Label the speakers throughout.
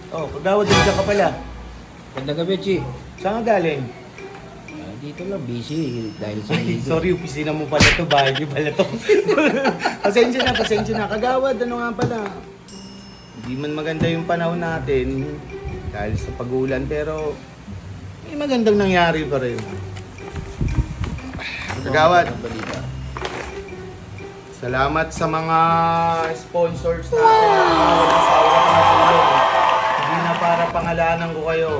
Speaker 1: Oh, kagawad din ka pala.
Speaker 2: Gandang gabi, Chi.
Speaker 1: Saan ka galing?
Speaker 2: Dito lang, busy dahil sa
Speaker 1: Ay,
Speaker 2: ligo.
Speaker 1: sorry, opisina mo pala to, bahay niyo pala to. pasensya na. Kagawad, ano nga pala? Hindi man maganda yung panahon natin dahil sa pag-ulan, pero may magandang nangyari pa rin. Kagawad, salamat sa mga sponsors natin na walang sawa na tumutulong. Hindi na para pangalanan ko kayo.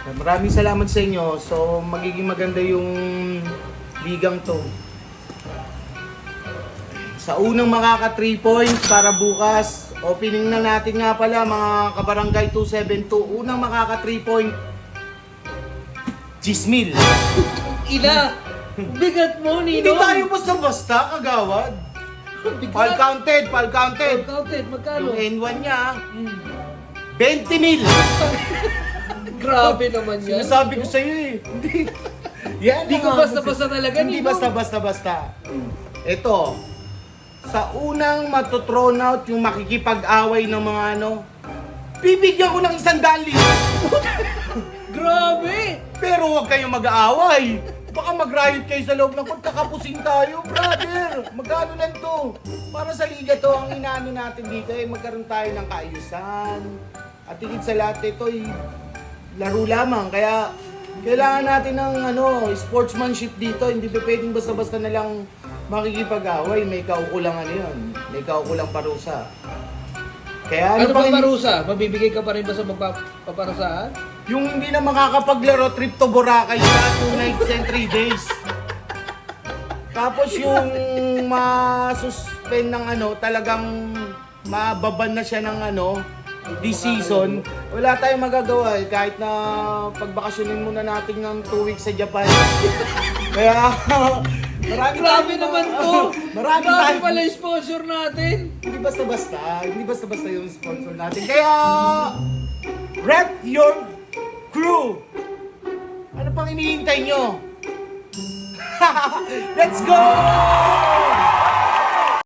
Speaker 1: Maraming salamat sa inyo. So, magiging maganda yung ligang to. Sa unang makaka 3 points para bukas, opening na natin nga pala mga kabarangay 272. Unang makaka 3 point, Gismil.
Speaker 2: Ina! Bigat mo,
Speaker 1: Hindi
Speaker 2: Nino!
Speaker 1: tayo basta-basta, kagawad. Pal counted.
Speaker 2: Counted, magkano?
Speaker 1: Yung N1 niya, 20 mil.
Speaker 2: Grabe naman yan.
Speaker 1: Sinasabi ko sa'yo eh. Yan
Speaker 2: Hindi ko
Speaker 1: nga.
Speaker 2: basta-basta talaga,
Speaker 1: Hindi
Speaker 2: Nino.
Speaker 1: basta-basta. Ito, sa unang matuthrown out yung makikipag-away ng mga bibigyan ko ng 100,000.
Speaker 2: Grabe!
Speaker 1: Pero huwag kayong mag-aaway. Baka mag-riot kayo sa loob ng kakapusin tayo, brother. Magkano lang to? Para sa liga to, ang inaano natin dito ay magkaroon tayo ng kaayusan. At higit sa lahat ito ay laro lamang. Kaya kailangan natin ng sportsmanship dito. Hindi pa pwedeng basta-basta na lang makikipag-away. May kaukulang yun. May kaukulang parusa. Kaya
Speaker 2: Ano
Speaker 1: pang
Speaker 2: ba parusa? Mabibigay ka pa rin ba sa paparusaan?
Speaker 1: yung hindi na makakapaglaro, trip to Boracay sa 2 nights and 3 days. Tapos yung ma-suspend ng talagang mababan na siya ng this season, wala tayong magagawa eh, kahit na pagbakasyonin muna natin ng 2 weeks sa Japan. Kaya,
Speaker 2: Grabe naman to!
Speaker 1: Marami
Speaker 2: Grabe
Speaker 1: tayo.
Speaker 2: pala yung sponsor natin!
Speaker 1: Hindi basta-basta yung sponsor natin. Kaya, rep your crew! Ano pang hinihintay nyo? Let's go!